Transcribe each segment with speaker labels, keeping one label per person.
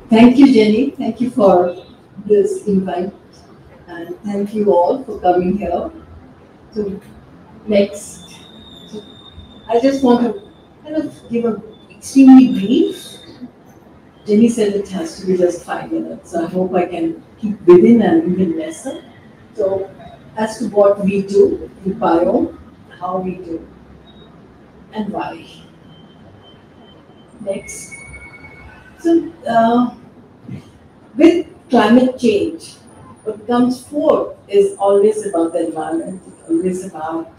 Speaker 1: Thank you, Jenny. Thank you for this invite, and thank you all for coming here. So next, so I just want to kind of give a extremely brief. Jenny said it has to be just 5 minutes, so I hope I can keep within and even lesser. So as to what we do in biome, how we do, and why. Next. So with climate change, what comes forth is always about the environment, always about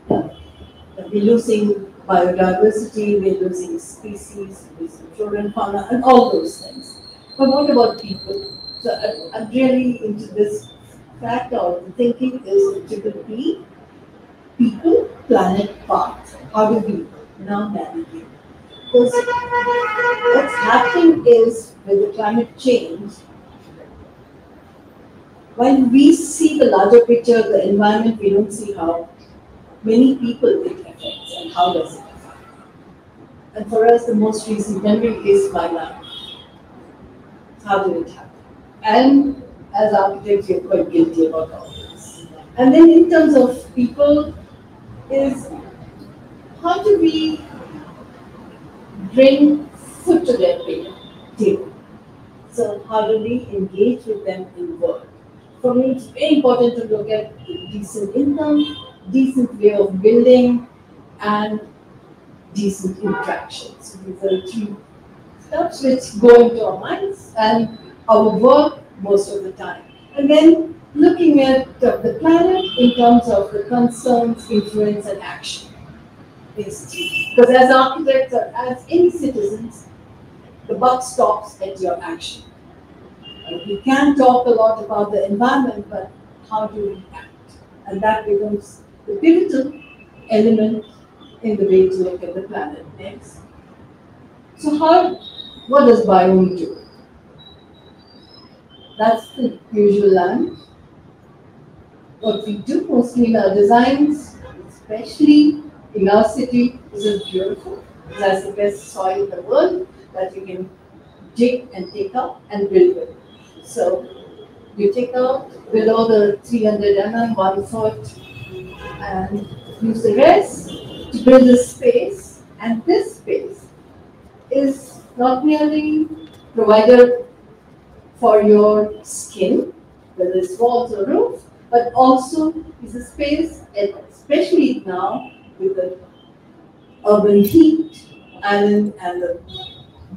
Speaker 1: we're losing biodiversity, we're losing species, we're losing flora and fauna, and all those things. But what about people? So I'm really into this fact, or the thinking is typically people, planet, path. How do we now navigate? Because what's happening is with the climate change, while we see the larger picture, the environment, we don't see how many people it affects and how does it affect. And for us, the most recent memory is wildlife. How did it happen? And as architects, you're quite guilty about all this. And then in terms of people, is how do we bring food to their table? So how do we engage with them in work? For me, it's very important to look at decent income, decent way of building, and decent interactions. These are the three steps which go into our minds and our work most of the time. And then looking at the planet in terms of the concerns, influence, and action. Because as architects or as any citizens, the buck stops at your action. We can talk a lot about the environment, but how do we act? And that becomes the pivotal element in the way to look at the planet. Next. So what does biome do? That's the usual land. What we do mostly in our designs, especially in our city, this is beautiful. It has the best soil in the world that you can dig and take up and build with. So you take out below the 300 mm, 1 foot, and use the rest to build a space. And this space is not merely provided for your skin, whether it's walls or roof, but also is a space, especially now with the urban heat and the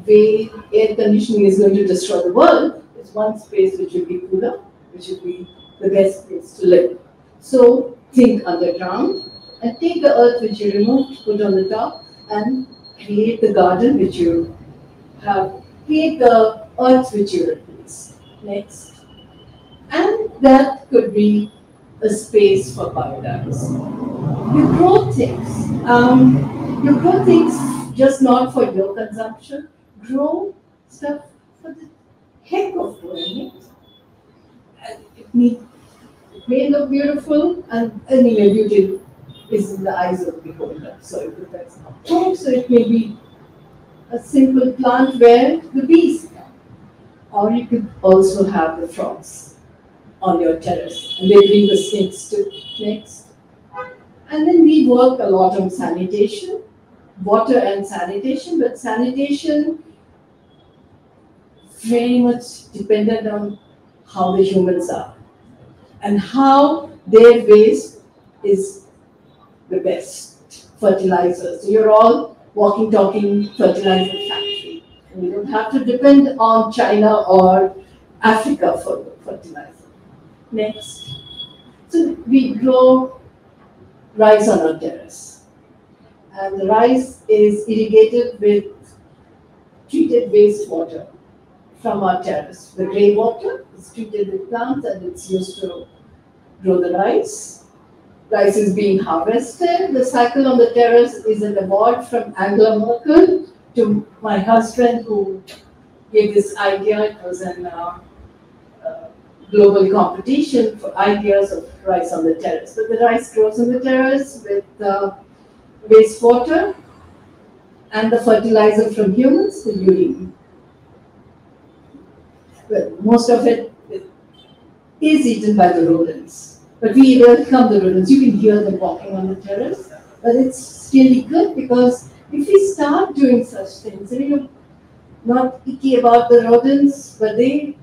Speaker 1: way air conditioning is going to destroy the world, is one space which will be cooler, which will be the best place to live. So think underground and take the earth which you removed, put on the top, and create the garden which you have, create the earth which you replace. Next. And that could be a space for biodiversity. You grow things. You grow things just not for your consumption. Grow stuff for the heck of growing it. And it may look beautiful, and anyway, beauty is in the eyes of the beholder. So it depends on how. So it may be a simple plant where the bees come. Or you could also have the frogs on your terrace, and they bring the snakes too. Next. And then we work a lot on sanitation, water and sanitation, but sanitation very much dependent on how the humans are and how their waste is the best fertilizer. So you're all walking, talking fertilizer factory. And you don't have to depend on China or Africa for fertilizer. Next. So we grow rice on our terrace. And the rice is irrigated with treated wastewater from our terrace. The grey water is treated with plants and it's used to grow the rice. Rice is being harvested. The cycle on the terrace is an award from Angela Merkel to my husband who gave this idea. It was an global competition for ideas of rice on the terrace. So the rice grows on the terrace with wastewater and the fertilizer from humans, the urine. well, most of it is eaten by the rodents. But we welcome the rodents. You can hear them walking on the terrace. But it's really good because if we start doing such things, and not icky about the rodents, but they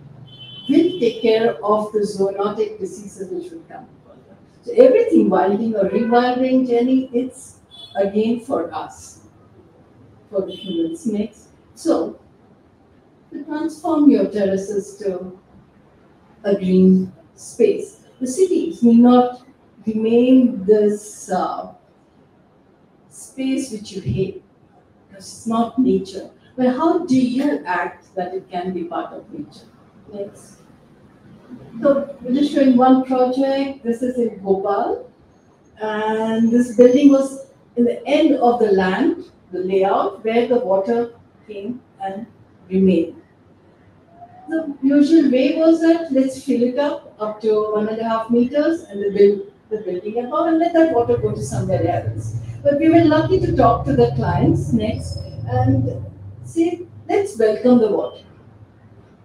Speaker 1: will take care of the zoonotic diseases which will come further. So everything, wilding or rewilding, Jenny, it's again for us, for the humans next. So to transform your terraces to a green space. The cities need not remain this space which you hate, because it's not nature. But how do you act that it can be part of nature? Next. So we're just showing one project. This is in Bhopal. And this building was in the end of the land, the layout, where the water came and remained. The usual way was that let's fill it up to 1.5 meters and build the building above and let that water go to somewhere else. But we were lucky to talk to the clients next and say, let's welcome the water.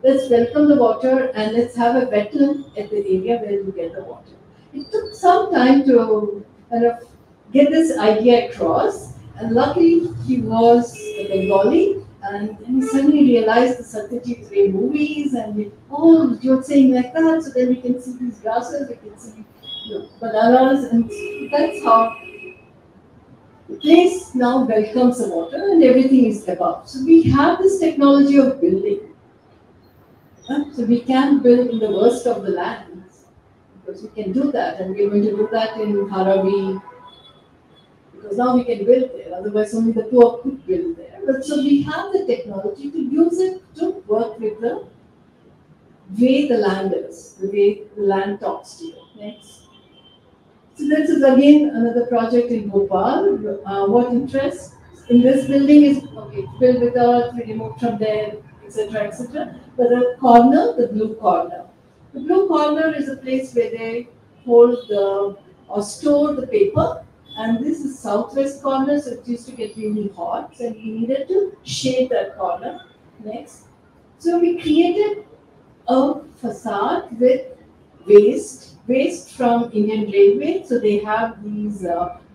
Speaker 1: Let's welcome the water and let's have a wetland at the area where you get the water. It took some time to kind of get this idea across, and luckily he was a Bengali. And then we suddenly realized the Satyajit Ray movies, and you're saying like that, so then we can see these grasses, we can see bananas, and that's how the place now welcomes the water and everything is above. So we have this technology of building. So we can build in the worst of the lands, because we can do that, and we're going to do that in Haravi, because now we can build there, otherwise only the poor could build there. But so we have the technology to use it to work with the way the land is, the way the land talks to you. Next. So this is again another project in Bhopal. What interests in this building is, okay, built with earth, we removed from there, etc., etc. But the corner, the blue corner. The blue corner is a place where they hold or store the paper. And this is southwest corner, so it used to get really hot, and we needed to shade that corner. Next. So we created a facade with waste from Indian Railway. So they have these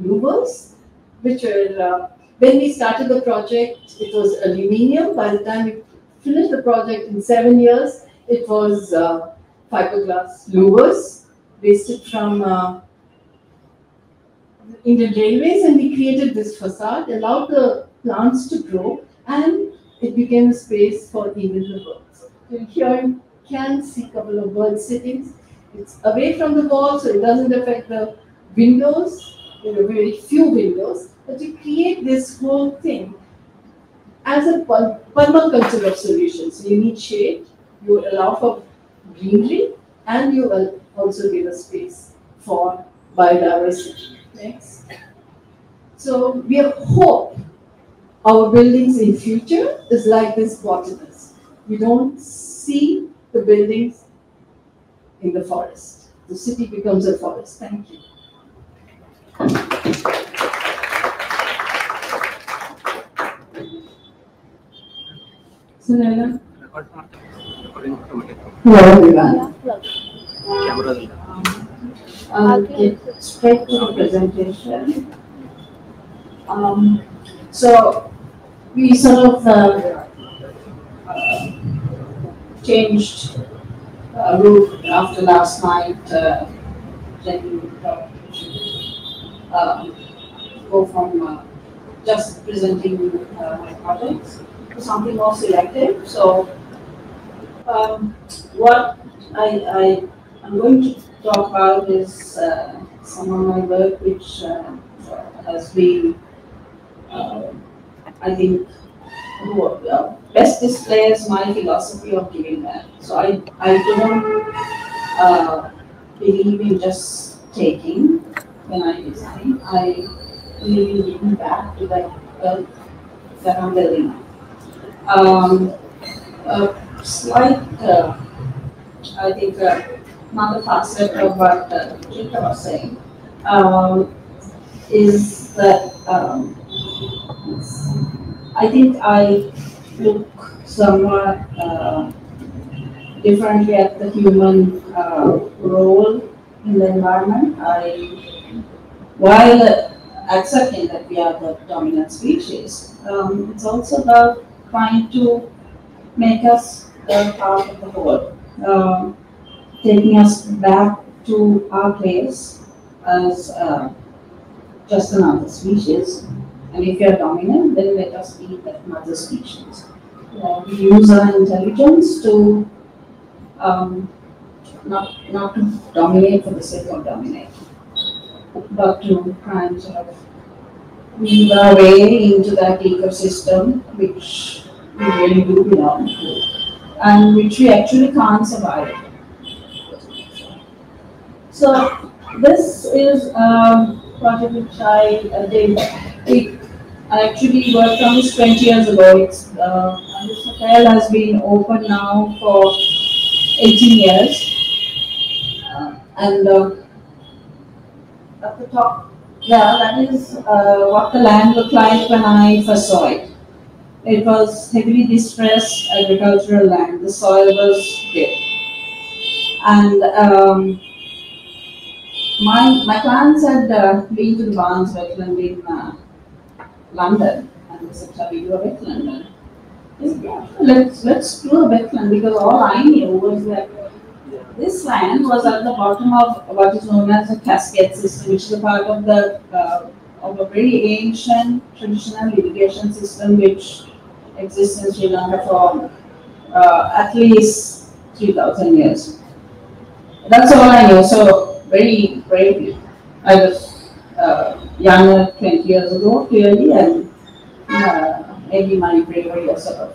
Speaker 1: louvers, which were, when we started the project, it was aluminium. By the time we finished the project in 7 years, it was fiberglass louvers, wasted from Indian Railways, and we created this facade, allowed the plants to grow, and it became a space for even the birds. So here you can see a couple of bird sittings. It's away from the wall, so it doesn't affect the windows. There are very few windows, but you create this whole thing as a permaculture of solutions. So you need shade, you allow for greenery, and you will also give a space for biodiversity. Next. So we hope our buildings in future is like this botanist. We don't see the buildings in the forest. The city becomes a forest. Thank you. Sunayana. Hello everyone. I'll get straight to the presentation. So we sort of changed route after last night. Then go from just presenting my projects to something more selective. So what I'm going to talk about is some of my work which has been, I think, best displays my philosophy of giving back. So I don't believe in just taking when I design. I believe in giving back to the earth that I'm building. Slight, I think, another facet of what Rita was saying is that I think I look somewhat
Speaker 2: differently at the human role in the environment. While accepting that we are the dominant species, it's also about trying to make us the part of the whole, taking us back to our place as just another species. And if you're dominant, then let us be that mother species. We use our intelligence to not to dominate for the sake of dominating, but to try and sort of weave our way into that ecosystem which we really do belong to, and which we actually can't survive. So this is a project which I did. I actually worked on this 20 years ago. And this hotel has been open now for 18 years. And at the top, yeah, that is what the land looked like when I first saw it. It was heavily distressed agricultural land. The soil was dead. And my plants had been to the Barnes wetland in London, and they said, "Shall we do a wetland?" I said, "Yeah, let's do a wetland," because all I knew was that this land was at the bottom of what is known as a cascade system, which is a part of the of a very ancient traditional irrigation system which exists in Sri Lanka for at least 3,000 years. That's all I knew. So very bravely, I was younger 20 years ago, clearly, and maybe my bravery was sort of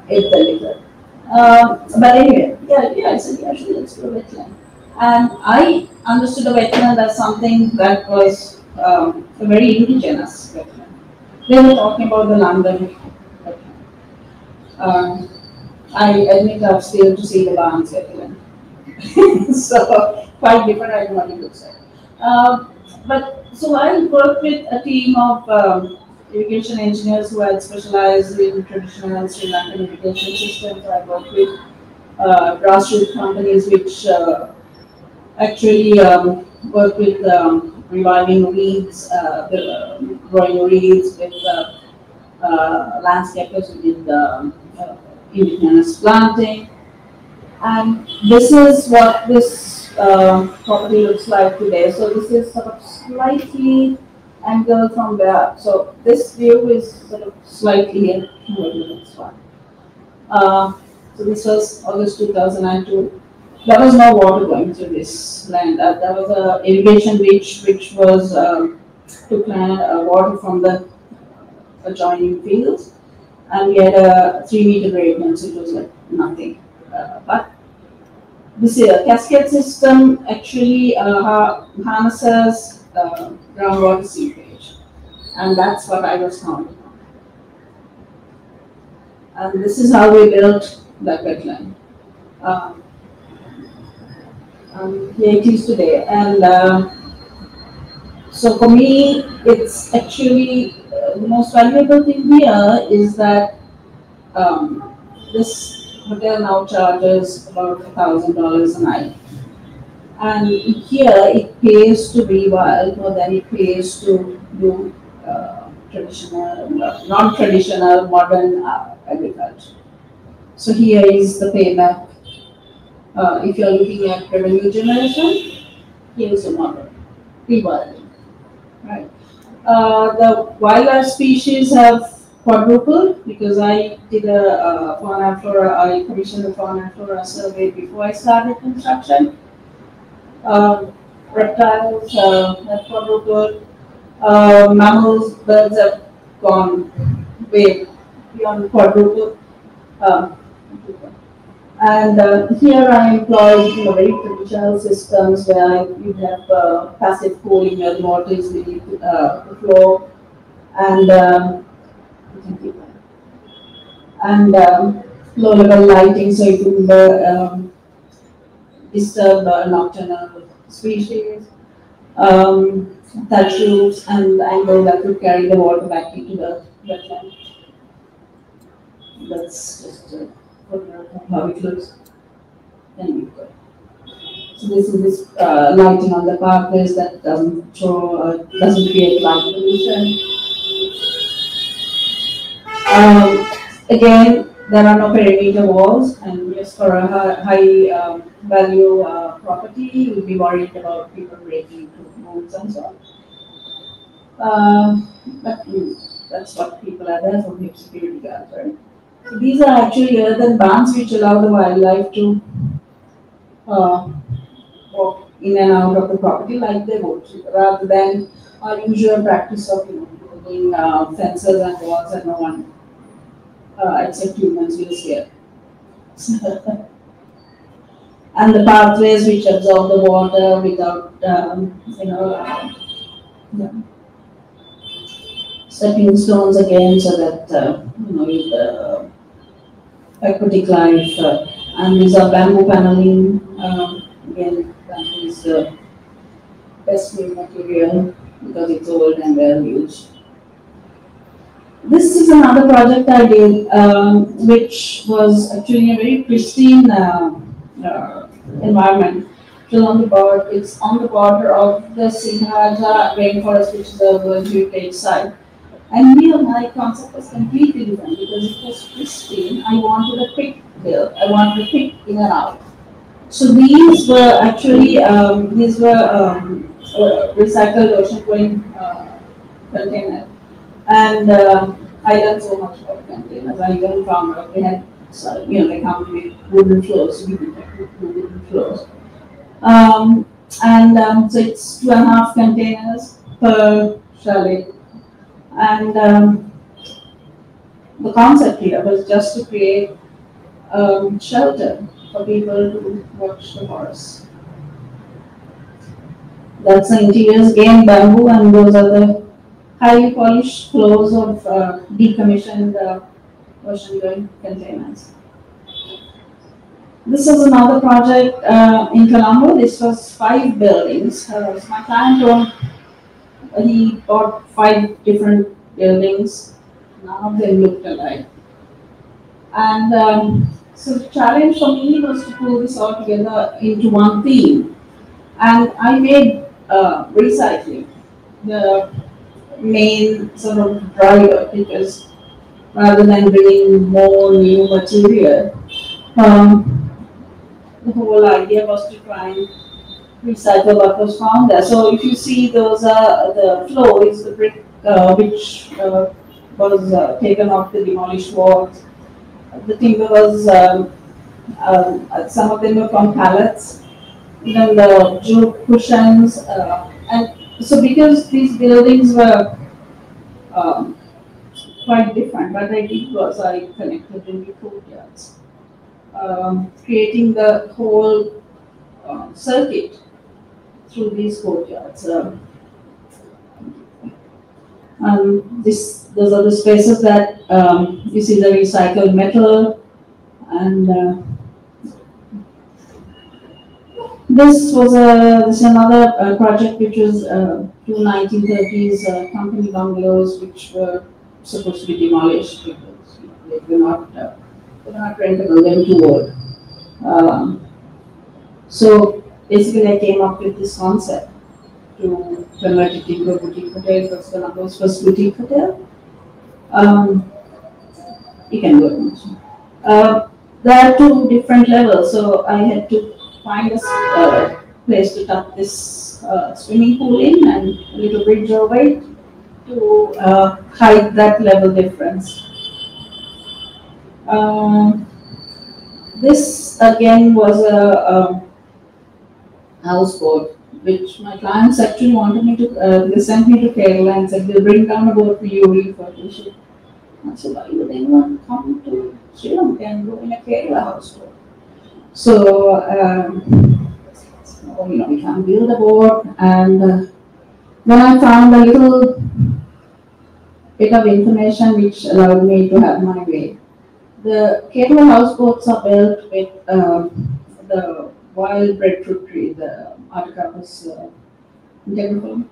Speaker 2: ate the liquor. But anyway, yeah, I said, yeah, sure, let's do a wetland. And I understood the wetland as something that was a very indigenous wetland. They were talking about the London wetland. I admit I've still to see the Barnes wetland. So quite different, I don't know what it looks like. But so I worked with a team of irrigation engineers who had specialized in traditional Sri Lankan irrigation systems. I worked with grassroots companies which actually work with rewilding weeds, growing weeds with landscapers who did indigenous planting. And this is what this property looks like today. So this is sort of slightly angled from there. So this view is sort of slightly here toward the next one. So this was August 2002. There was no water going through this land. There was an irrigation ditch which was took water from the adjoining fields, and we had a 3-meter gradient, so it was like nothing. But this cascade system actually harnesses groundwater seepage, and that's what I was counting on. And this is how we built that wetland. Here it is today, and so for me, it's actually the most valuable thing here is that this hotel now charges about $1,000 a night, and here it pays to rewild more than it pays to do traditional, non-traditional, modern agriculture. So here is the payback. If you're looking at revenue generation, here's a model, rewilding, right? The wildlife species have quadrupled because I did a fauna and flora, I commissioned a fauna and flora survey before I started construction. Reptiles have quadrupled, mammals, birds have gone way beyond quadruple. And here I employ very traditional systems where you have passive cooling where the water is beneath the floor, and low level lighting, so you can disturb nocturnal species, thatch roofs, and angle that would carry the water back into the wetland. That's just how it looks. Then we go. So this is this lighting on the pathways that doesn't create light pollution. Again, there are no perimeter walls, and just for a high value property, you'll be worried about people breaking into homes and so on. But that's what people are there for, security guards, right? So these are actually earthen bands which allow the wildlife to walk in and out of the property like they would, rather than our usual practice of building fences and walls and no one except humans will see it. And the pathways which absorb the water without stepping stones again, so that aquatic life, and these are bamboo paneling. Again, bamboo is the best made material because it's old and well used. This is another project I did, which was actually a very pristine environment. It's on the border of the Sinhaja rainforest, which is a World Heritage Site. And here my concept was completely different because it was pristine. I wanted a quick build. I wanted a quick in and out. So these were actually recycled ocean-going containers. And I learned so much about containers. I even found out they had, they come with wooden floors, wooden floors. So it's 2.5 containers per chalet. And the concept here was just to create shelter for people to watch the forest. That's the interiors, again bamboo, and those are the highly polished floors of decommissioned ocean-going containers. This is another project in Colombo. This was 5 buildings. So my client he bought 5 different buildings. None of them looked alike. And so the challenge for me was to pull this all together into one theme. And I made recycling the main sort of driver, because rather than bringing more new material, the whole idea was to try and recycle what was found there. So if you see, those are the floor is the brick which was taken off the demolished walls. The timber was some of them were from pallets. Then the jute cushions, and so because these buildings were quite different, what I did was I connected them with courtyards, creating the whole circuit through these courtyards. Those are the spaces that you see the recycled metal, and this is another project which was 2 1930s company bungalows which were supposed to be demolished because they were not rentable, they were too old. So basically, I came up with this concept to convert it into a boutique hotel. It was Colombo's first boutique hotel. You can go. There are 2 different levels, so I had to find a place to tuck this swimming pool in and a little bridge over it to hide that level difference. This again was a houseboat, which my clients actually wanted me to, they sent me to Kerala and said, they'll bring down a boat for you, refurbish it. I said, why would anyone come to Sri Lanka and go in a Kerala houseboat? So, we can't build a boat. And then I found a little bit of information which allowed me to have my way. The Kerala houseboats are built with the wild breadfruit tree, the Articapus integriform.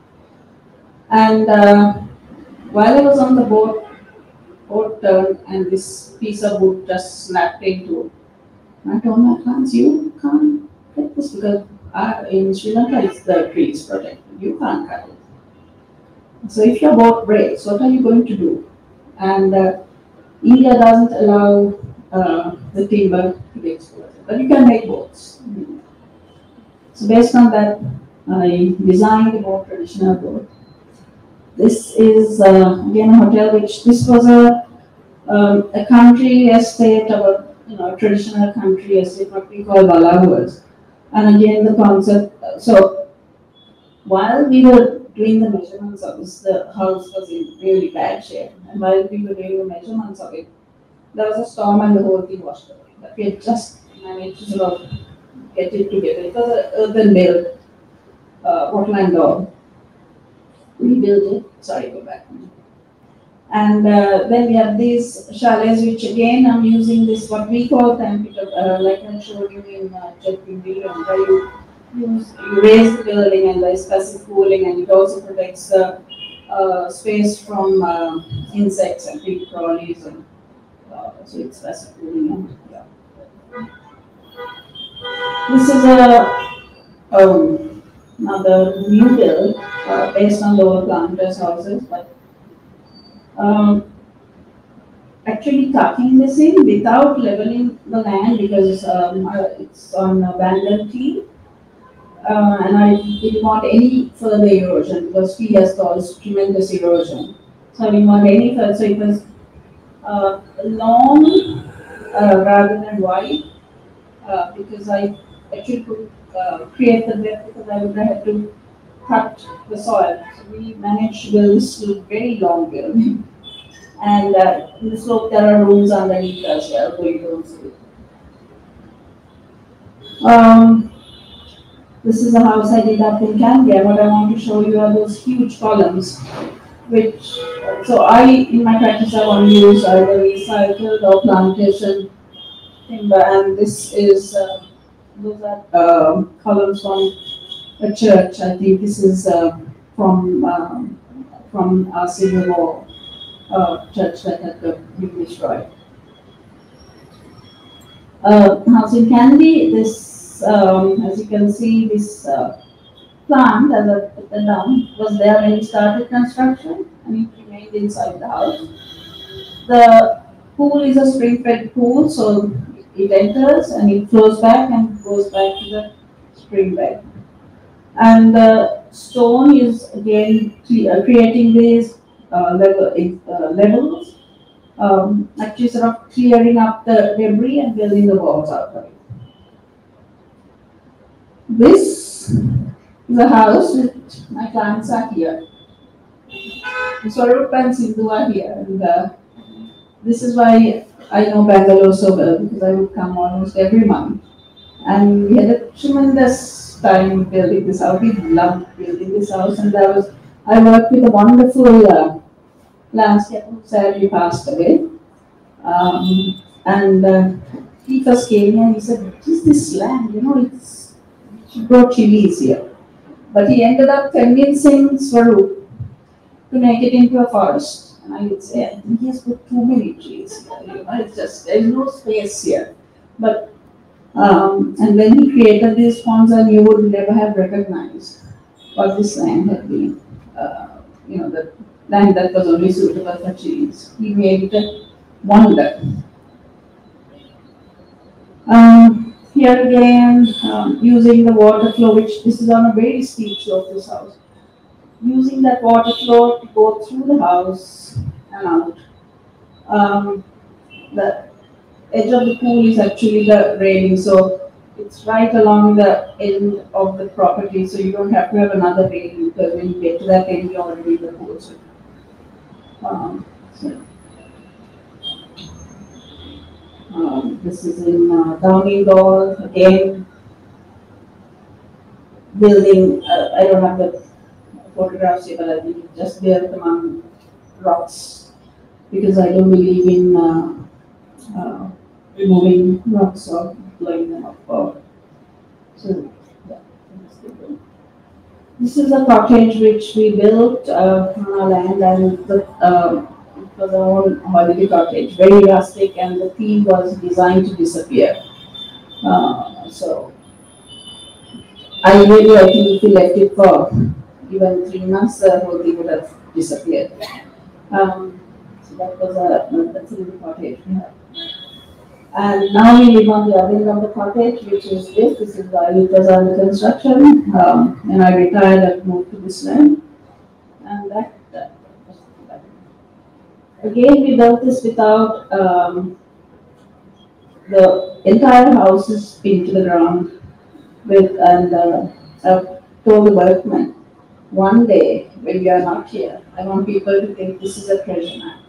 Speaker 2: And while I was on the boat, boat turned and this piece of wood just snapped into. I told my plants, you can't get this because in Sri Lanka it's the trees protected. You can't cut it. So if your boat breaks, what are you going to do? And India doesn't allow the timber to be exported, but you can make boats. So based on that, I designed a more traditional boat. This is again a hotel, which this was a country estate, or a traditional country estate, what we call Balahuas. And again, the concept. So while we were doing the measurements of this, the house was in really bad shape. And while we were doing the measurements of it, there was a storm and the whole thing washed away. But we had just managed to sort of get it together. It was an urban built waterline dog. We built it. Sorry, go back. And then we have these chalets, which again I'm using this what we call temperature, like I showed you in Jetpin video, where you raise the building and there's passive cooling, and it also protects the space from insects and pig crawlies, and so it's passive cooling. And, yeah. This is another new build based on lower planters houses, but actually tucking this in without leveling the land because it's on abandoned field, and I didn't want any further erosion because field has caused tremendous erosion. So I didn't want any further. So it was long rather than wide because I actually could create the depth because I would have to cut the soil. So we managed to build this very long building. And in the slope there are rooms underneath as well, so you don't see it. This is a house I did up in Canberra. What I want to show you are those huge columns, which, so in my practice I want to use either recycled or plantation timber, and this is, those are columns from a church. I think this is from our Civil War church that had been destroyed. House in Candy, this, as you can see, this plant as I put it down was there when we started construction, and it remained inside the house. The pool is a spring-fed pool, so it enters and it flows back and goes back to the spring bed. And the stone is again creating these levels, actually sort of clearing up the debris and building the walls out of it. This is a house with my plants are here. Swarup and Sindhu are here, and this is why I know Bangalore so well, because I would come almost every month. And we had a tremendous time building this house. We loved building this house, and I worked with a wonderful landscaper who sadly passed away. And he first came here and he said, "What is this land? She grow chilies here." But he ended up convincing Swarup to make it into a forest. And I would say, I think he has put too many trees here. It's just, there's no space here. But, and when he created these ponds, and you would never have recognized what this land had been. The land that was only suitable for trees. He made it a wonder. Here again, using the water flow, which this is on a very steep slope, this house. Using that water flow to go through the house and out. The edge of the pool is actually the railing, so it's right along the end of the property, so you don't have to have another railing, because when you get to that end, you're already in the pool. This is in Downingall, again, building, I don't have the photographs here, but I think it just built among rocks, because I don't believe in removing rocks or blowing them up. So, yeah, this is a cottage which we built on our land, and It was our own holiday cottage, very rustic, and the theme was designed to disappear. So I think if we left it for even 3 months, the whole thing would have disappeared. So that was that's a little cottage we have. And now we live on the other end of the cottage, which is this. This is while it was under construction. And I retired and moved to this land. And that again, we built this without the entire house is pinned to the ground I've told the workmen, one day when we are not here, I want people to think this is a treasure map.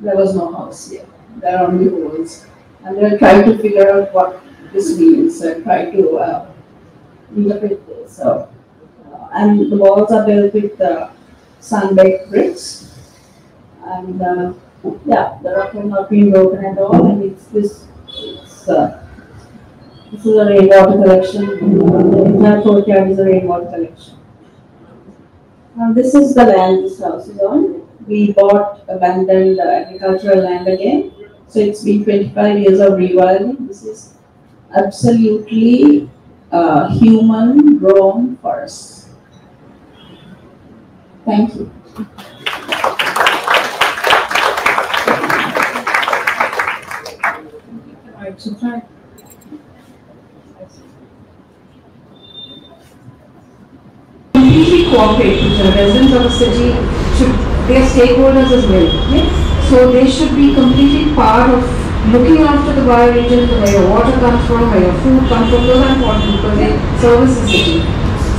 Speaker 2: There was no house here. There are only holes. And they'll try to figure out what this means and try to interpret this. So, and the walls are built with sun-baked bricks. And yeah, the rock has not been broken at all. And this is a rainwater collection. The entire courtyard is a rainwater collection. Now this is the land this house is on. We bought abandoned agricultural land again. So it's been 25 years of rewilding. This is absolutely human-grown forests. Thank you. All right, so time.
Speaker 3: Completely cooperate with the residents of a city, they are stakeholders as well. Yes? So they should be completely part of looking after the bioregion, where your water comes from, where your food comes from. Those are important because they service the city.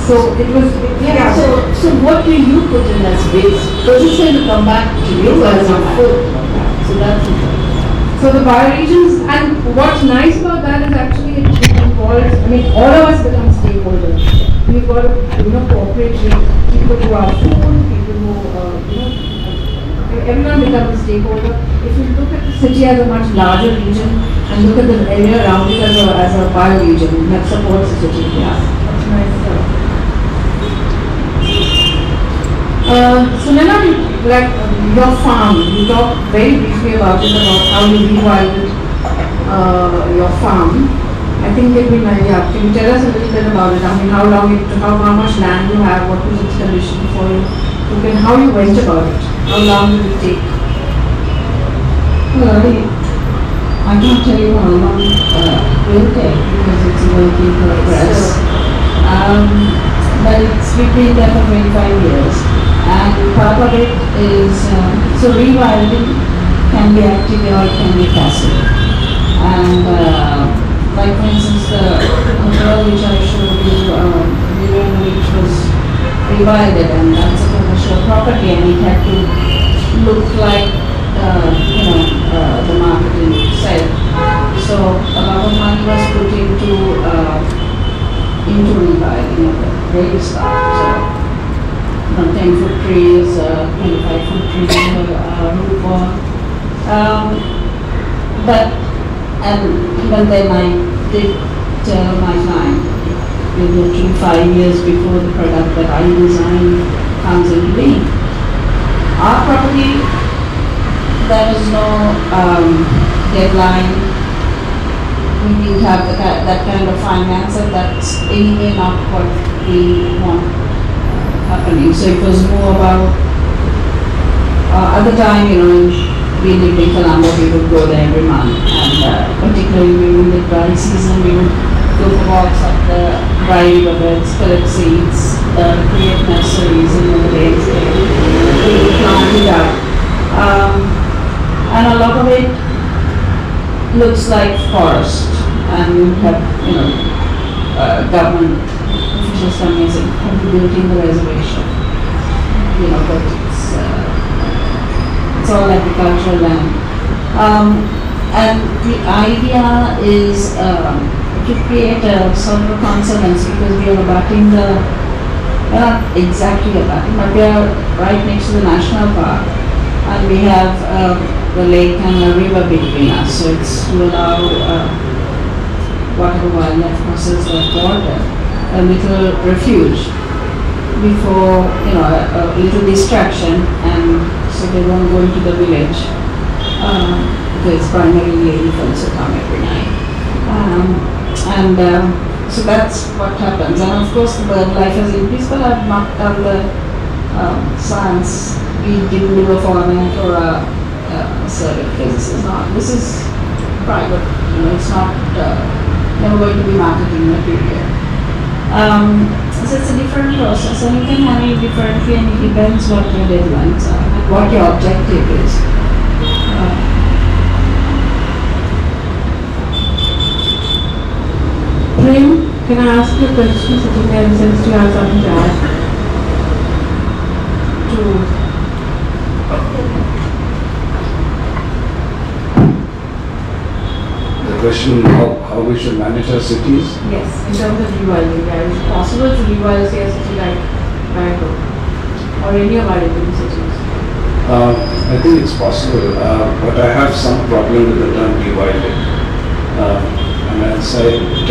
Speaker 3: So it was,
Speaker 1: yeah. So what do you put in as waste? Because it's going to come back to you as your food. So that's important.
Speaker 3: So the bioregions, and what's nice about that is actually it involves, I mean, all of us become stakeholders. We've got to, cooperate with people who are food, people who, everyone becomes a stakeholder. If you look at the city as a much larger region and look at the area around it as a bioregion that supports the city, yeah, that's nice. So Nana, your farm, you talked very briefly about it, about how you rewilded your farm. I think it'd be nice, yeah. Can you tell us a little bit about it? I mean, how much land you have, what was its condition for you, how you went about it, how long did it take?
Speaker 2: Well, I can't tell you how long it will take because it's a work in progress. But we've been there for 25 years. And part of it is, so rewilding can be active or it can be passive. And like for instance, the girl which I showed you, which was rewilded, and that's a commercial property, and it had to look like, the marketing said. So a lot of money was put into rewilding of the very start. So, 10-foot trees, 25-foot trees, root wall. And even then I did tell my client, literally 5 years before the product that I designed comes into being. Our property, there was no deadline. We didn't have that kind of finance, and that's anyway not what we want happening. So it was more about, at the time, we lived in Colombo, we would go there every month, and particularly during the dry season, we would go for walks up the dry riverbeds, collect seeds, create nurseries in the days there. We would plant it out. And a lot of it looks like forest, and we have, government officials coming and saying, have you built in the reservation? But it's all agricultural land. And the idea is to create a sort of a conservancy, because we are abutting we're not exactly abutting, but we are right next to the national park, and we have the lake and the river between us, so it's to allow whatever wildlife crosses that border a little refuge before, a little distraction, and so they won't go into the village because primarily elephants will come every night. So that's what happens. And of course, the bird life has increased, but I've not done the science. We didn't do a format or a survey because this is private. It's not never going to be marketing material. So it's a different process, and you can handle it differently, and it depends what your deadlines are and what your objective is.
Speaker 3: Prem, can I ask you a question sitting there since you have something to add?
Speaker 4: The question how we should manage our cities?
Speaker 3: Yes, in terms of rewilding. Is it possible to rewild, say, a city like Bangalore or any of our Indian cities?
Speaker 4: I think it's possible, but I have some problem with the term rewilding. And I'll cite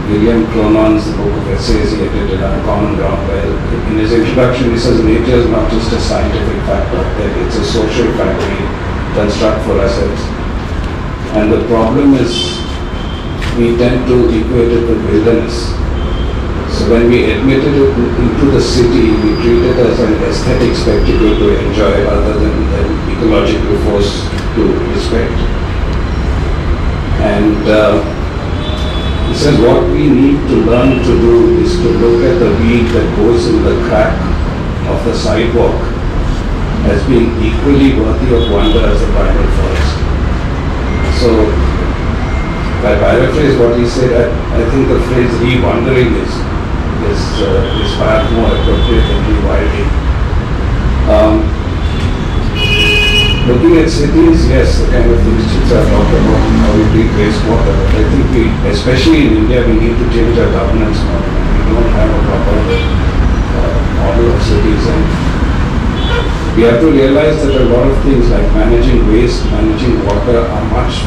Speaker 4: William Cronon's The Book of Essays he edited on Common Ground, where in his introduction he says nature is not just a scientific factor, that it's a social factor we construct for ourselves. And the problem is we tend to equate it with wilderness. So when we admitted it into the city, we treat it as an aesthetic spectacle to enjoy rather than an ecological force to respect. And he says what we need to learn to do is to look at the weed that goes in the crack of the sidewalk as being equally worthy of wonder as the primal forest. So, if I paraphrase what he said, I think the phrase rewilding is far more appropriate than rewilding. Looking at cities, yes, the kind of things which are talked about, how we treat wastewater, but I think especially in India, we need to change our governance model. We don't have a proper model of cities, and we have to realize that a lot of things like managing waste, managing water are much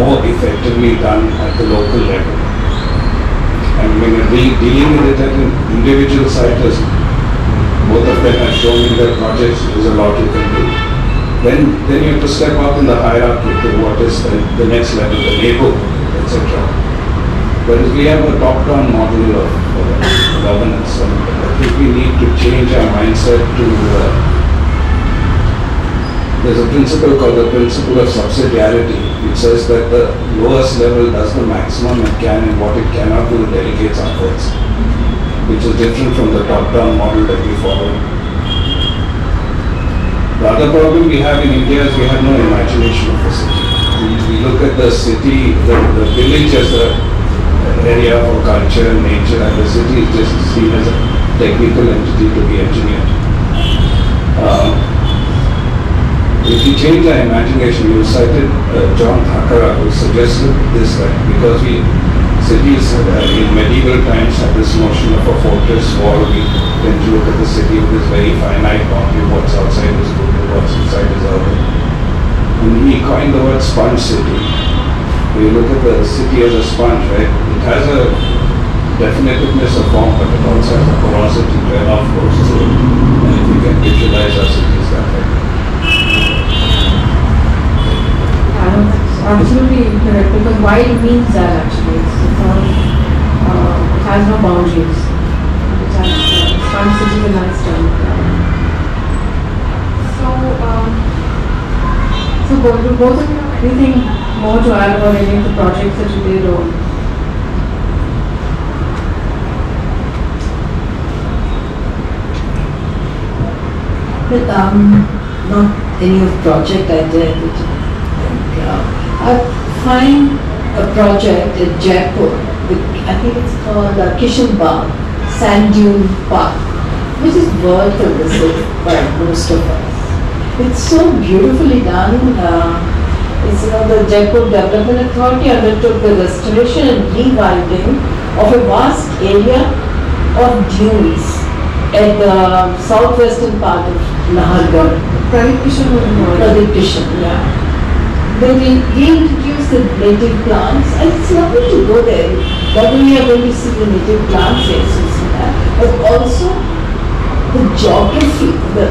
Speaker 4: more effectively done at the local level. And when you're dealing with it at an individual site, as both of them have shown in their projects, there's a lot you can do. Then you have to step up in the hierarchy to what is the next level, the neighborhood, etc. Whereas we have a top-down model of governance, and I think we need to change our mindset to, there's a principle called the principle of subsidiarity. It says that the lowest level does the maximum it can, and what it cannot do, it delegates upwards, which is different from the top-down model that we follow. The other problem we have in India is we have no imagination of the city. We look at the city, the village as an area for culture and nature, and the city is just seen as a technical entity to be engineered. If you change our imagination, you cited John Thakara, who suggested this, that because cities in medieval times had this notion of a fortress wall, we tend to look at the city with this very finite boundary, what's outside is good and what's inside is urban. And he coined the word sponge city. When you look at the city as a sponge, right, it has a definitiveness of form, but it also has a porosity to air flows through. And if we can visualize our cities that way.
Speaker 3: Absolutely correct, because wild means that actually. It has no boundaries. It has fun cities and nice term. So do both of you have anything more to add about any of the projects that you did or?
Speaker 5: Not any of project I did. I find a project in Jaipur, I think it's called Kishan Bagh, Sand Dune Park, which is worth a visit by most of us. It's so beautifully done. It's the Jaipur Development Authority undertook the restoration and rewilding of a vast area of dunes at the southwestern part of Nahargarh.
Speaker 3: Pradeep Kishan was involved.
Speaker 5: Pradeep Kishan, yeah. They reintroduce the native plants, and it's lovely to go there. Not only are going to see the native plants, yes, but also the geography, the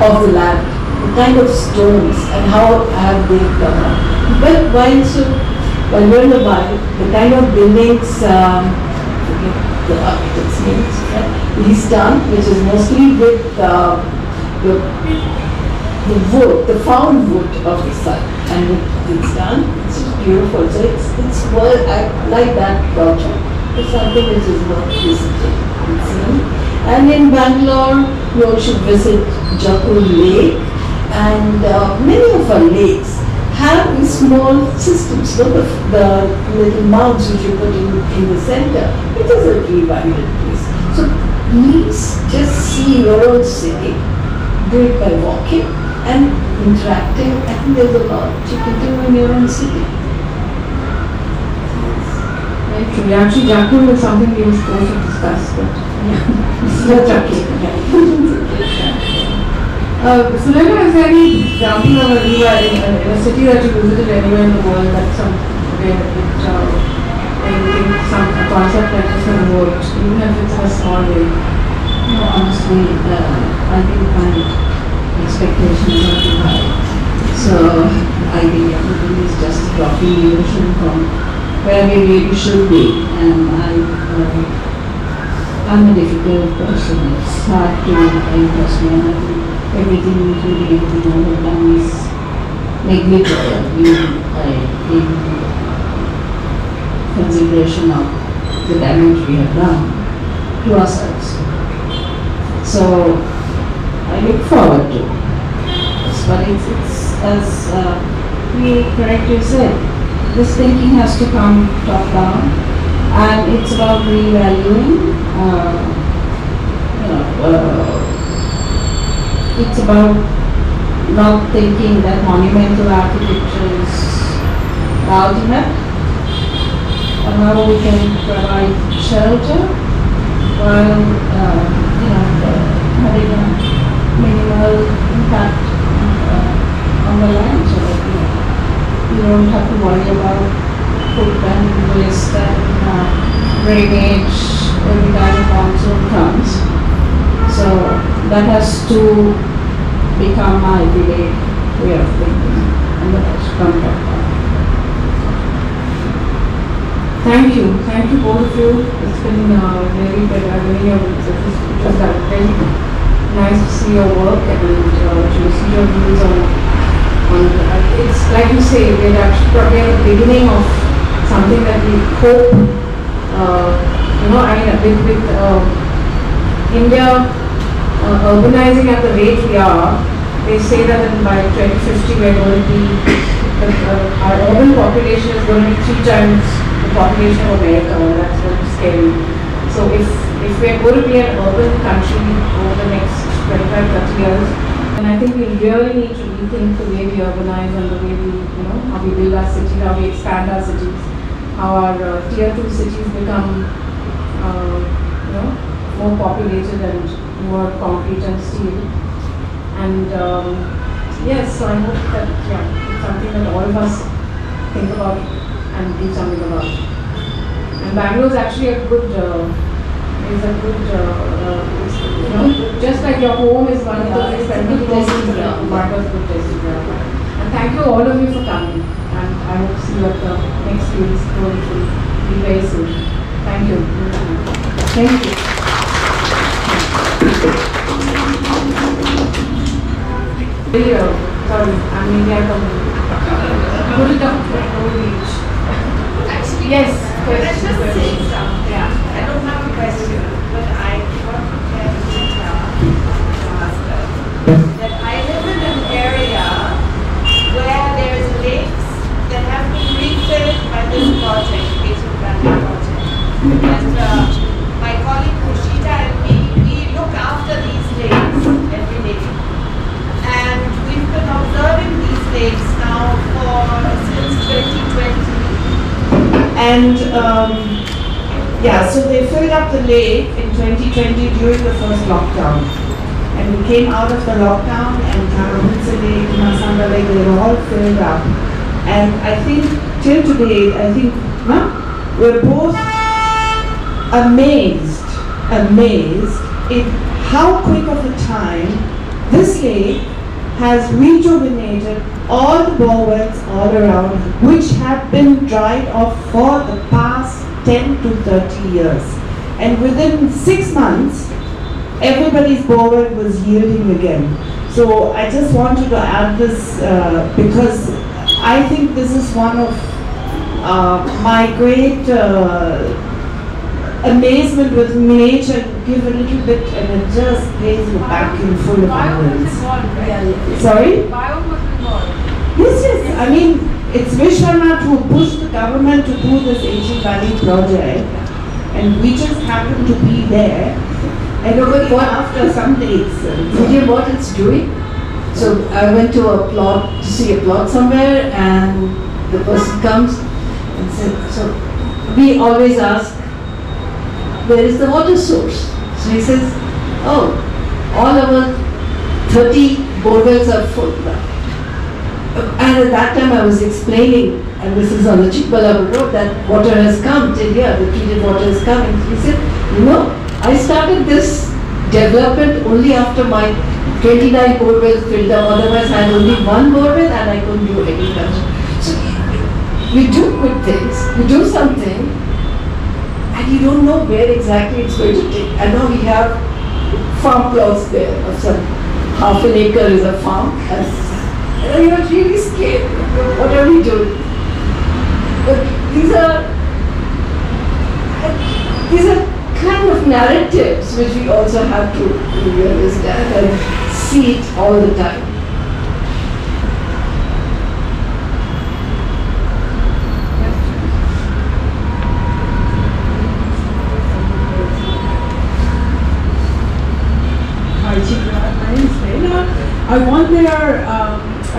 Speaker 5: of the land, the kind of stones and how have they come up. But while we're in the wild, the kind of buildings, forget the architect's names, he's done, which is mostly with the wood, the found wood of the sun, and it's done. It's just beautiful. So it's worth. I like that project. It's something which is worth visiting and seeing. And in Bangalore, you all should visit Jaipur Lake, and many of our lakes have these small systems, the little mounds which you put in the center. It is a rewilded place. So please just see your own city, do it by walking and interacting. I think there's a lot you can do in your own city.
Speaker 3: Very true. Actually, Jaipur is something we were supposed to discuss, but it's not Jaipur. Sulema, is there any example of a rewilding in a city that you visited anywhere in the world that some concept that just worked, even if it's in a small way?
Speaker 2: No, honestly, I think my expectations are too high. So I think everything is just dropping the ocean from where we really should be. And I'm a difficult person. It's hard to impress me. And I think everything, including everything I have done, is negligible in consideration of the damage we have done to ourselves. So I look forward to this, but it's as you correctly said, this thinking has to come top down, and it's about revaluing. It's about not thinking that monumental architecture is the ultimate, and how we can provide shelter while having a minimal impact on the land, so that you don't have to worry about food and waste and drainage every time a monsoon comes. So that has to become my everyday way of thinking, and that has to come back.
Speaker 3: Thank you both of you. It's been very nice to see your work and to see your views on it's like you say, we're actually probably at the beginning of something that we hope, with India urbanizing at the rate we are, they say that by 2050 we're going to be, our urban population is going to be 3 times the population of America, and that's going to be scary. So if we're going to be an urban country over the next 25-30 years, and I think we really need to rethink the way we urbanize and the way we, how we build our cities, how we expand our cities, how our tier 2 cities become, more populated and more concrete and steel. And yes, so I hope that it's something that all of us think about and do something about. And Bangalore is actually a good, just like your home is one of the experimental testing ground, Bangalore is a good testing ground. And thank you all of you for coming. And I hope to see you at the next series going to be very soon. Thank you.
Speaker 2: Thank you.
Speaker 3: Sorry, maybe I can put it up for each.
Speaker 6: Actually,
Speaker 3: yes,
Speaker 6: can I just say something? Yeah. I don't have a question, but I want to tell that I live in an area where there is lakes that have been refilled by this project, Asian Planning Project. And my colleague Kushita and we look after these lakes every day. And we've been observing these lakes now since 2020. And so they filled up the lake in 2020 during the first lockdown. And we came out of the lockdown and Karamutsa Lake, Masanda Lake, they were all filled up. And I think till today, we're both amazed in how quick of a time this
Speaker 3: state has rejuvenated all the bowels all around, which have been dried off for the past 10 to 30 years. And within 6 months, everybody's bowel was yielding again. So I just wanted to add this because I think this is one of my great amazement with nature. Give a little bit and it just pays you back in full abundance. Sorry? Yes, yes. I mean, it's Vishwanath who pushed the government to do this Ancient Valley project, and we just happened to be there. And nobody got after some days.
Speaker 5: You hear what it's doing? So I went to a plot, to see a plot somewhere, and the person comes and said, so we always ask, where is the water source? So he says, oh, all our 30 borewells are full now. And at that time I was explaining, and this is on the Chikballapur road, that water has come till here, the treated water is coming. He said, you know, I started this development only after my 29 borewells filled up, otherwise I had only one borewell and I couldn't do agriculture. So we do good things, we do something, and you don't know where exactly it's going to take. And now we have farm plots there of some half an acre is a farm, and you're really scared. What are we doing? But these are kind of narratives which we also have to really understand and see it all the time.
Speaker 7: Hi, Chikra. My name is Leila. I wonder, I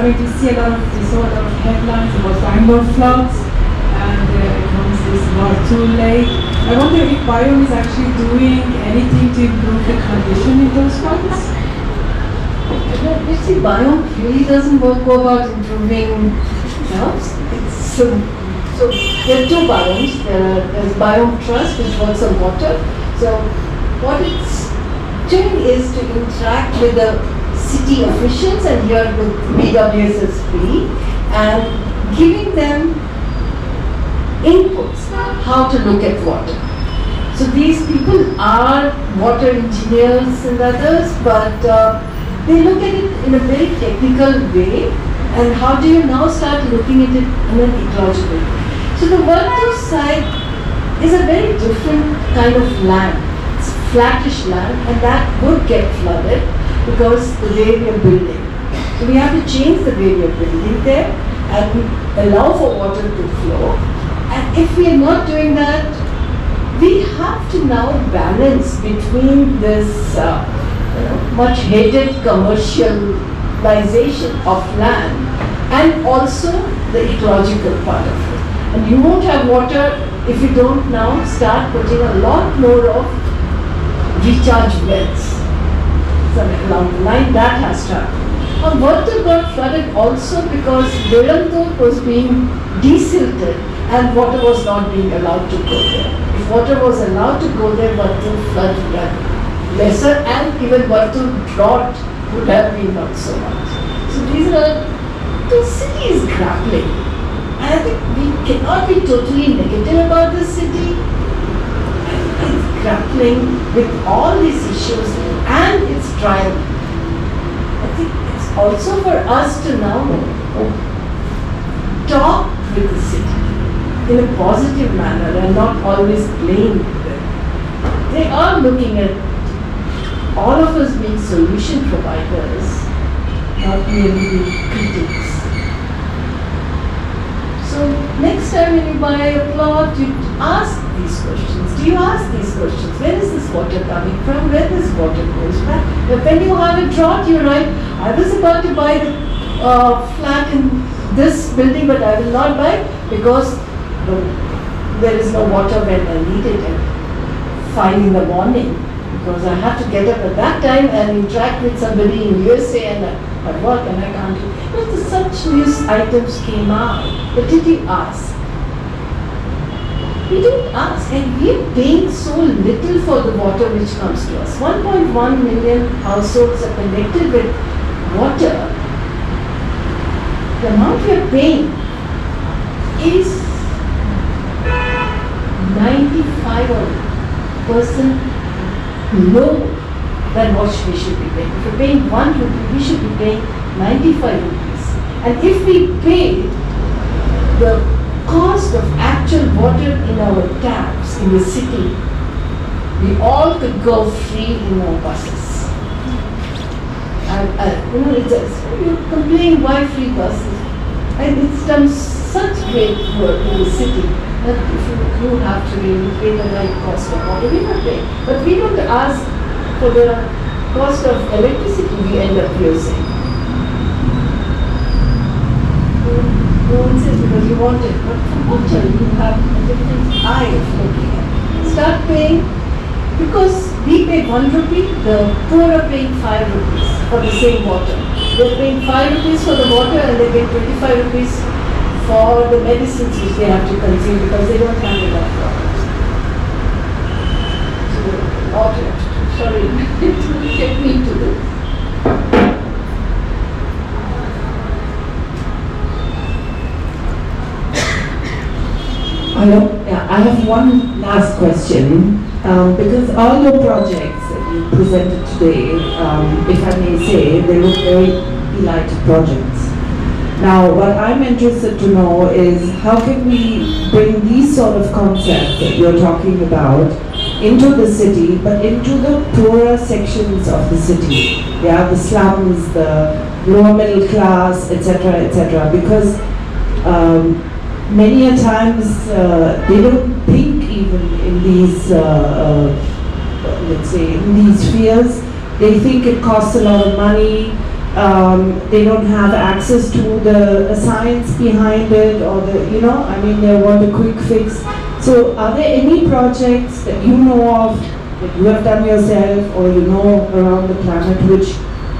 Speaker 7: mean, we saw a lot of headlines about rainbow floods, and it comes this Vartul Lake. I wonder if Biome is actually doing anything to improve the condition in those floods?
Speaker 5: You see, Biome really doesn't go about improving jobs. So there are two biomes. There's Biome Trust, which works on water. So what it's doing is to interact with the city officials, and here with BWSS3, and giving them inputs how to look at water. So these people are water engineers and others, but they look at it in a very technical way. And how do you now start looking at it in an ecological way? So the Vartul side is a very different kind of land. It's flattish land, and that would get flooded because the way we are building. So we have to change the way we are building there and allow for water to flow. And if we are not doing that, we have to now balance between this much hated commercialization of land and also the ecological part of it. And you won't have water if you don't now start putting a lot more of recharge wells. So along the line that has to happen. Vartul got flooded also because Virantur was being desilted and water was not being allowed to go there. If water was allowed to go there, Vartul flood would have lesser, and even Vartul drought would have been not so much. So these are two cities grappling. And I think we cannot be totally negative about this city. It's grappling with all these issues and it's trying. I think it's also for us to now talk with the city in a positive manner and not always blame them. They are looking at all of us being solution providers, not merely being critics. So next time when you buy a plot, you ask these questions. Do you ask these questions? Where is this water coming from? Where this water goes back? But when you have a drought, you're right. I was about to buy the flat in this building, but I will not buy because there is no water when I need it at 5 in the morning. Because I have to get up at that time and interact with somebody in USA and at work, and I can't do. But such news items came out. But did you ask? We don't ask, and we are paying so little for the water which comes to us. 1.1 million households are connected with water, the amount we are paying is 95% lower than what we should be paying. If we're paying 1 rupee, we should be paying 95 rupees. And if we pay the cost of actual water in our taps in the city, we all could go free in our buses. You know, you complain why free buses, and it's done such great work in the city that if you have to really pay the right cost of water, we not pay. But we don't ask for the cost of electricity we end up using. You insist because you want it, but for water you have a different eye of looking at it. Start paying, because we pay 1 rupee, the poor are paying 5 rupees for the same water. They're paying 5 rupees for the water and they pay 25 rupees for the medicines which they have to consume because they don't have enough water. So, water, sorry, it will get me to this.
Speaker 8: Hello. Yeah, I have one last question. Because all your projects that you presented today, if I may say, they look very delighted projects. Now, what I'm interested to know is how can we bring these sort of concepts that you're talking about into the city, but into the poorer sections of the city, yeah, the slums, the lower middle class, etc., etc. Because many a times they don't think even in these, let's say, in these spheres. They think it costs a lot of money. They don't have access to the science behind it, or the, you know, I mean, they want a quick fix. So are there any projects that you know of, that you have done yourself, or you know around the planet, which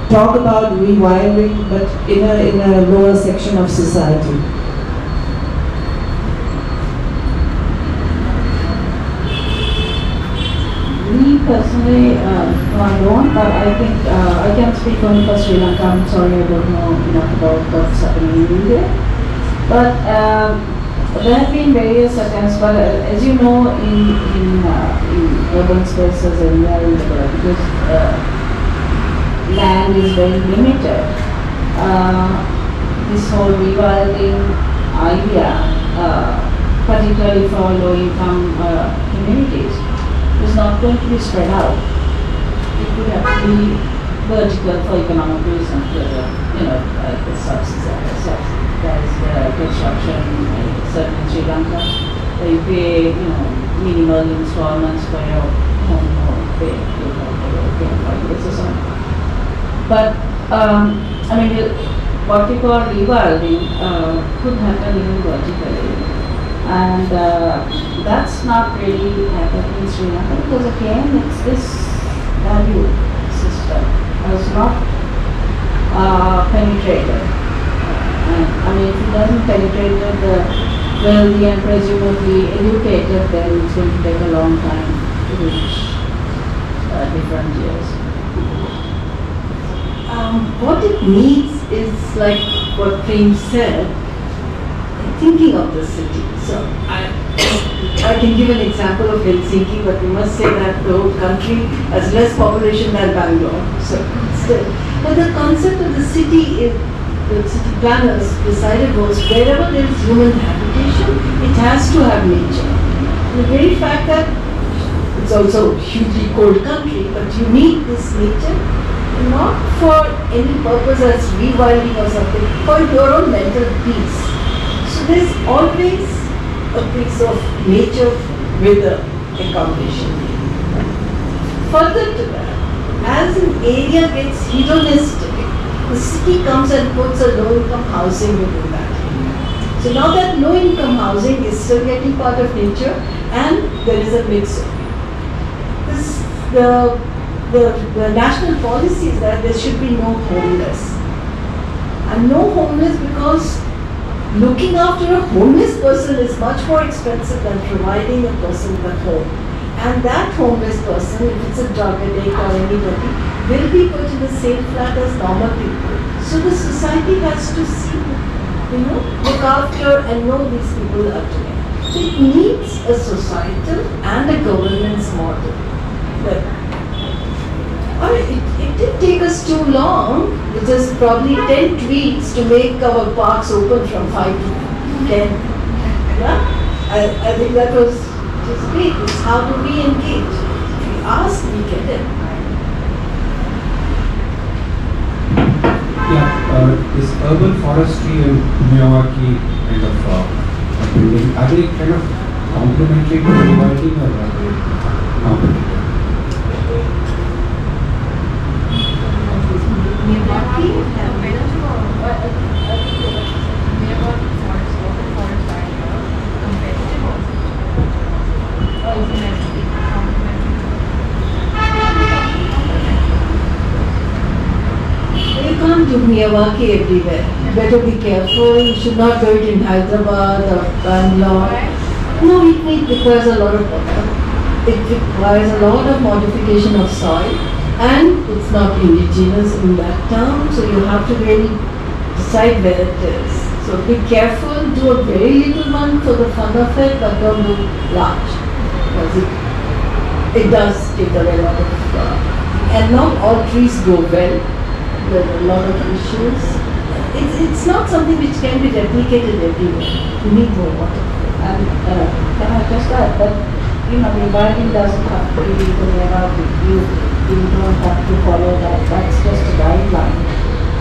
Speaker 8: talk about rewilding, but in a lower section of society?
Speaker 2: Me personally, no, I don't, but I think I can speak only for Sri Lanka. I'm sorry, I don't know enough about what's happening in India. But there have been various attempts, but as you know, in urban spaces everywhere in the world, because land is very limited, this whole rewilding idea, particularly for low-income communities, is not going to be spread out. It would have to be vertical for economic reasons, you know, the subsidized construction, certain in Sri Lanka, where you pay, you know, minimal installments for your home or pay, you know, for 5 years or something. But, I mean, what we call rewilding could happen even vertically. And that's not really happening in Sri Lanka, because again, it's this value system has not penetrated. I mean, if it doesn't penetrate the wealthy and presumably educated, then it's going to take a long time to reach different years.
Speaker 5: What it needs is, like what Prem said, thinking of the city. So I can give an example of Helsinki, but we must say that the whole country has less population than Bangalore. So still, but the concept of the city is, the city planners decided was wherever there is human habitation, it has to have nature. The very fact that it's also a hugely cold country, but you need this nature not for any purpose as rewilding or something, for your own mental peace. So there's always a piece of nature with the accommodation. Further to that, as an area gets hedonistic, the city comes and puts a low-income housing within that area. So now that low-income housing is still getting part of nature, and there is a mix of it. The national policy is that there should be no homeless. And no homeless because looking after a homeless person is much more expensive than providing a person with a home. And that homeless person, if it's a drug addict or anybody, will be put in the same flat as normal people. So the society has to see, look after and know these people are doing. So it needs a societal and a governance model. It didn't take us too long, just probably 10 tweets to make our parks open from 5 to 10. Yeah? I think that was just great. It's how do we engage? If we ask, we get it.
Speaker 9: Yeah, this urban forestry and Miyawaki kind of building, are they kind of complementary to rewilding or are they complementary?
Speaker 6: Miyawaki compared to Miyawaki forest, open forest area, competitive also. Complementary.
Speaker 5: You can't do Miyawaki everywhere. You better be careful. You should not do it in Hyderabad or Bangalore. No, it requires a lot of water. It requires a lot of modification of soil, and it's not indigenous in that town, so you have to really decide where it is. So be careful, do a very little one for the fun of it, but don't do large, because it does take away a lot of, and not all trees grow well. There are a lot of issues. It's not something which can be replicated everywhere. You need more water.
Speaker 2: And can I just add that, rewilding doesn't have to be the Miyawaki. You don't have to follow that. That's just a guideline.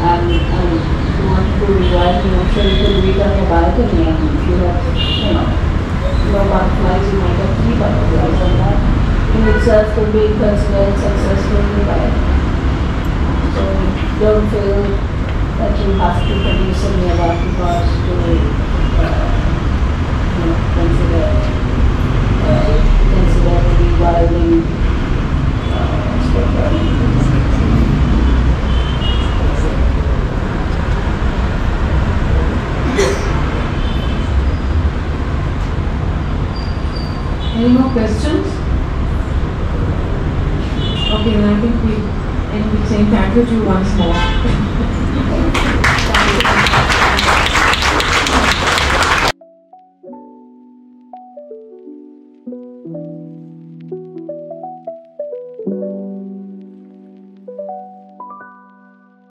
Speaker 2: And if you want to do rewilding, I'm sure you can do it on your balcony. And if you have, butterflies, you might have 3 butterflies, and that in itself could be considered successful rewilding. So don't feel that you have to produce a Miyawaki forest to consider rewilding
Speaker 3: Any more questions? Okay, then I think we end with saying thank you to you once more.